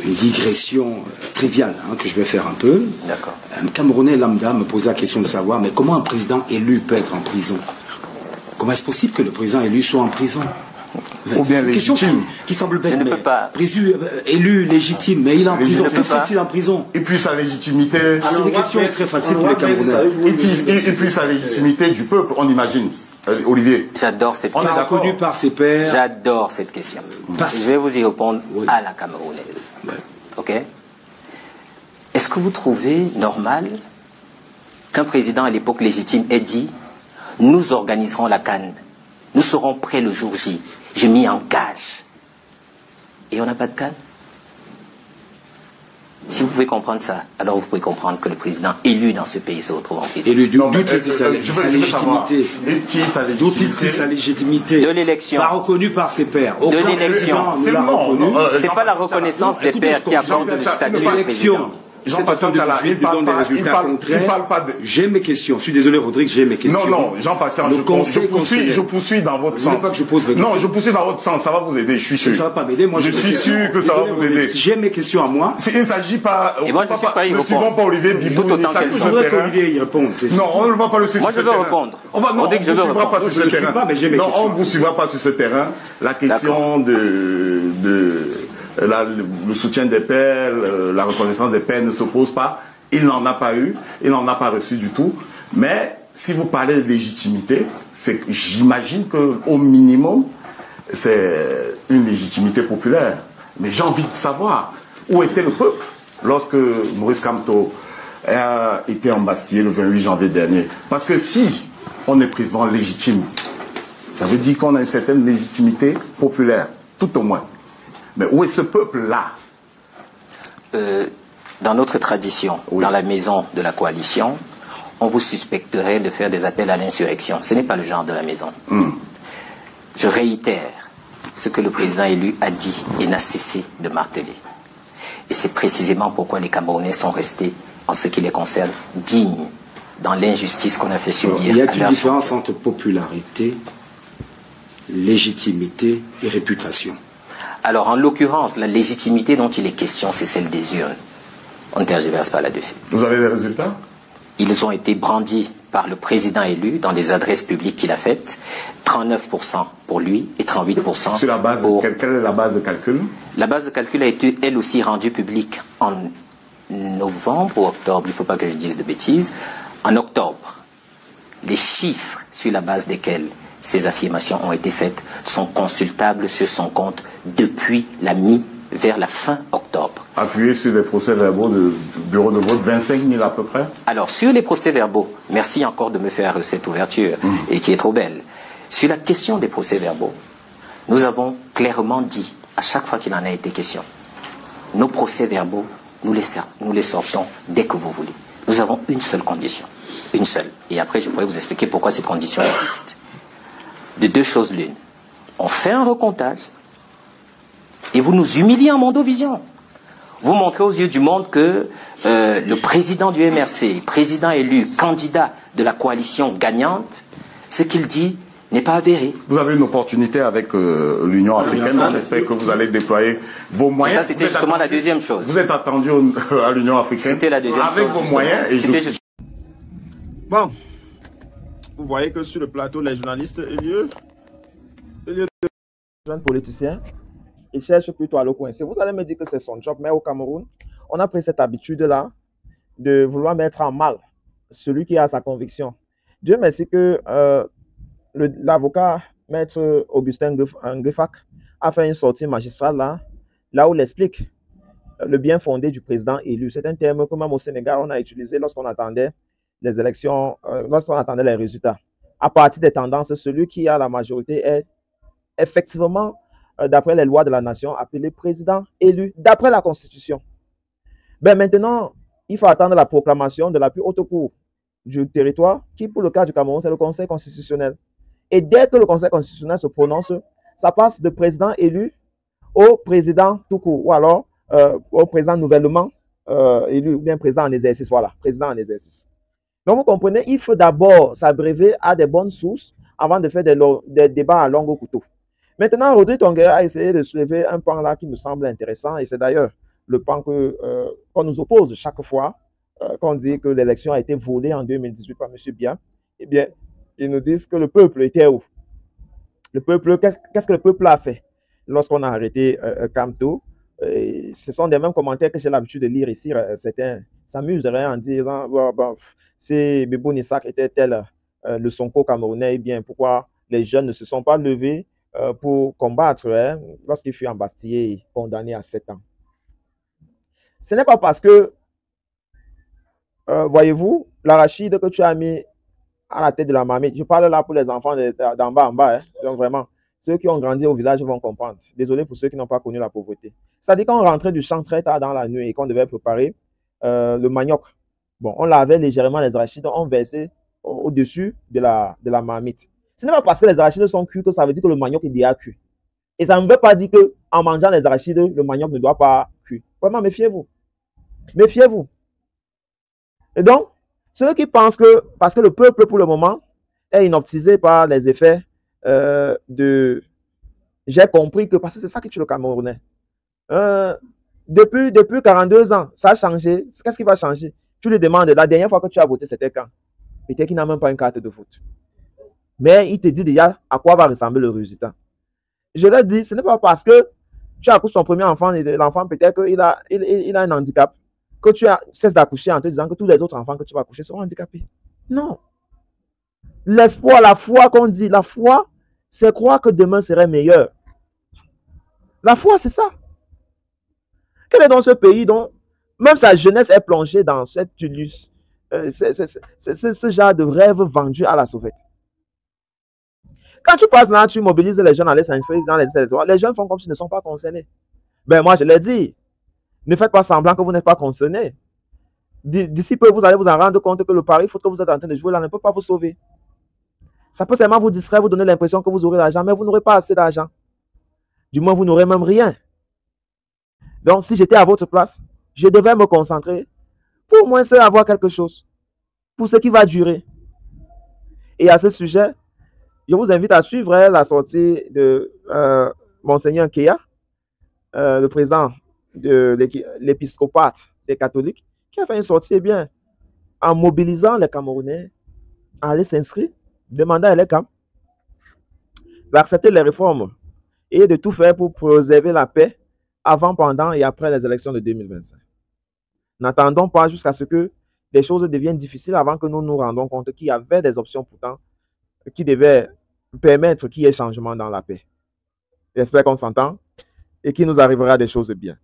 une digression triviale que je vais faire un peu. D'accord. Un Camerounais lambda me posait la question de savoir, mais comment un président élu peut être en prison? Comment est-ce possible que le président élu soit en prison? Ou bien une question légitime. qui semble bête, Je ne mais peux pas. Élu légitime, mais il est en prison. ne Que peux pas. fait-il en prison? Et puis sa légitimité. C'est des questions très faciles pour les Camerounais. Et puis sa légitimité du peuple, on imagine. Olivier. J'adore cette On est question. d'accord. Reconnu par ses pairs. J'adore cette question. Passe. Je vais vous y répondre Oui. à la camerounaise. Ouais. Ok? Est-ce que vous trouvez normal qu'un président à l'époque légitime ait dit « Nous organiserons la CAN, nous serons prêts le jour J, je m'y engage ». Et on n'a pas de CAN? Si vous pouvez comprendre ça, alors vous pouvez comprendre que le président élu dans ce pays se retrouve en prison. Élu, d'où Non, mais, tire sa je veux savoir. légitimité? Et qui sa D'où tire légitimité? sa légitimité? De l'élection. Pas reconnu par ses pairs. De Aucun l'élection. président ne C'est l'a non, reconnu. non, C'est pas la reconnaissance des pairs qui accorde le statut de président. Élection. Jean-Pascal Tala, il parle pas, il parle pas de... J'ai mes questions. Je suis désolé, Rodrigue, j'ai mes questions. Non, Jean-Pascal, Le je Conseil poursuis dans votre Vous voulez sens. pas que je pose mes Non, questions? je poursuis dans votre sens, ça va vous aider, je suis sûr. Ça va pas m'aider. Moi, Je j'ai mes suis questions. sûr que ça va Désolé, vous Rodrigue, aider. si j'ai mes questions à moi. Il ne s'agit pas... Et moi, je suis pas y Ne répondre. suivons pas Olivier Bibou, Tout autant ni ça qu'elle sur Je ce voudrais terrain. qu'Olivier y réponde. Non, on ne va pas le suivre Moi, sur je ce veux terrain. répondre. On va, non, On dit que je veux suivra répondre. pas sur Je ce ne suis terrain. pas, mais j'ai mes Non, questions. on ne vous suivra pas sur ce terrain. La question le soutien des pairs, la reconnaissance des pairs ne se pose pas. Il n'en a pas eu, il n'en a pas reçu du tout. Mais si vous parlez de légitimité, j'imagine qu'au minimum, c'est une légitimité populaire. Mais j'ai envie de savoir où était le peuple lorsque Maurice Kamto a été embastillé le 28 janvier dernier. Parce que si on est président légitime, ça veut dire qu'on a une certaine légitimité populaire, tout au moins. Mais où est ce peuple-là? Dans notre tradition, Oui. dans la maison de la coalition, on vous suspecterait de faire des appels à l'insurrection. Ce n'est pas le genre de la maison. Je réitère ce que le président élu a dit et n'a cessé de marteler. Et c'est précisément pourquoi les Camerounais sont restés, en ce qui les concerne, dignes dans l'injustice qu'on a fait subir Il y a à une leur différence entre popularité, légitimité et réputation. Alors, en l'occurrence, la légitimité dont il est question, c'est celle des urnes. On ne tergiverse pas là-dessus. Vous avez les résultats? Ils ont été brandis par le président élu dans les adresses publiques qu'il a faites. 39% pour lui et 38% Sur la base pour... quelle est la base de calcul? La base de calcul a été, elle aussi, rendue publique en novembre ou octobre. Il ne faut pas que je dise de bêtises. En octobre, les chiffres sur la base desquels ces affirmations ont été faites sont consultables sur son compte depuis vers la fin octobre. Appuyé sur les procès-verbaux du bureau de vote, 25 000 à peu près. Alors, sur les procès-verbaux, merci encore de me faire cette ouverture, et qui est trop belle. Sur la question des procès-verbaux, nous avons clairement dit, à chaque fois qu'il en a été question, nos procès-verbaux, nous les sortons dès que vous voulez. Nous avons une seule condition, une seule. Et après, je pourrais vous expliquer pourquoi cette condition existe. De deux choses l'une. On fait un recomptage, et vous nous humiliez en Mondovision. Vous montrez aux yeux du monde que le président du MRC, président élu, candidat de la coalition gagnante, ce qu'il dit n'est pas avéré. Vous avez une opportunité avec l'Union africaine. J'espère que vous allez déployer vos Et moyens. ça, c'était justement la deuxième chose. Vous êtes attendu à l'Union africaine. C'était la deuxième avec chose. vos justement. moyens. Et C'était juste- Bon, vous voyez que sur le plateau, les journalistes, au lieu de jeunes politiciens, ils cherchent plutôt à le coincer. Vous allez me dire que c'est son job, mais au Cameroun, on a pris cette habitude-là de vouloir mettre en mal celui qui a sa conviction. Dieu merci que l'avocat maître Augustin Ngefak a fait une sortie magistrale là où il explique le bien fondé du président élu. C'est un terme que même au Sénégal, on a utilisé lorsqu'on attendait les élections, lorsqu'on attendait les résultats. À partir des tendances, celui qui a la majorité est effectivement, d'après les lois de la nation, appelé président élu, d'après la Constitution. Ben maintenant, il faut attendre la proclamation de la plus haute cour du territoire, qui pour le cas du Cameroun, c'est le Conseil constitutionnel. Et dès que le Conseil constitutionnel se prononce, ça passe de président élu au président tout court, ou alors au président nouvellement élu, ou bien président en exercice, voilà, président en exercice. Donc vous comprenez, il faut d'abord s'abreuver à des bonnes sources avant de faire des débats à longue couteau. Maintenant, Rodrigue Tonguera a essayé de soulever un point là qui me semble intéressant, et c'est d'ailleurs le pan qu'on nous oppose chaque fois, qu'on dit que l'élection a été volée en 2018 par M. Biya, eh bien, ils nous disent que le peuple était où? Le peuple, qu'est-ce que le peuple a fait lorsqu'on a arrêté Kamto? Ce sont des mêmes commentaires que j'ai l'habitude de lire ici. Certains s'amuseraient en disant si Bibou Nissak était tel le Sonko camerounais, eh bien, pourquoi les jeunes ne se sont pas levés pour combattre lorsqu'il fut embastillé et condamné à 7 ans? Ce n'est pas parce que, voyez-vous, l'arachide que tu as mis à la tête de la marmite, je parle là pour les enfants d'en bas en bas, hein, donc vraiment, ceux qui ont grandi au village vont comprendre. Désolé pour ceux qui n'ont pas connu la pauvreté. C'est-à-dire qu'on rentrait du champ très tard dans la nuit et qu'on devait préparer le manioc. Bon, on lavait légèrement les arachides, on versait au-dessus de la marmite. Ce n'est pas parce que les arachides sont cuits que ça veut dire que le manioc est déjà cuit. Et ça ne veut pas dire qu'en mangeant les arachides, le manioc ne doit pas cuire. Vraiment, méfiez-vous. Méfiez-vous. Et donc, ceux qui pensent que, parce que le peuple, pour le moment, est inoptisé par les effets de... J'ai compris que, parce que c'est ça qui tue le Camerounais. Depuis 42 ans, ça a changé. Qu'est-ce qui va changer? Tu lui demandes, la dernière fois que tu as voté, c'était quand? Peut-être qu'il n'a même pas une carte de vote. Mais il te dit déjà à quoi va ressembler le résultat. Je leur dis, ce n'est pas parce que tu accouches ton premier enfant et l'enfant peut-être qu'il a un handicap que tu cesses d'accoucher en te disant que tous les autres enfants que tu vas accoucher seront handicapés. Non. L'espoir, la foi qu'on dit, la foi, c'est croire que demain serait meilleur. La foi, c'est ça. Quel est donc ce pays dont même sa jeunesse est plongée dans cette tulus, ce genre de rêve vendu à la sauvette? Quand tu passes là, tu mobilises les jeunes à aller s'inscrire dans les électorats, les jeunes font comme s'ils ne sont pas concernés. Ben moi, je l'ai dit, ne faites pas semblant que vous n'êtes pas concernés. D'ici peu, vous allez vous en rendre compte que le pari foot que vous êtes en train de jouer là ne peut pas vous sauver. Ça peut seulement vous distraire, vous donner l'impression que vous aurez l'argent, mais vous n'aurez pas assez d'argent. Du moins, vous n'aurez même rien. Donc, si j'étais à votre place, je devais me concentrer pour au moins avoir quelque chose, pour ce qui va durer. Et à ce sujet, je vous invite à suivre la sortie de Monseigneur Kéa, le président de l'épiscopat des catholiques, qui a fait une sortie bien en mobilisant les Camerounais à aller s'inscrire, demander à l'ECAM d'accepter les réformes et de tout faire pour préserver la paix avant, pendant et après les élections de 2025. N'attendons pas jusqu'à ce que les choses deviennent difficiles avant que nous nous rendons compte qu'il y avait des options pourtant qui devaient permettre qu'il y ait changement dans la paix. J'espère qu'on s'entend et qu'il nous arrivera des choses bien.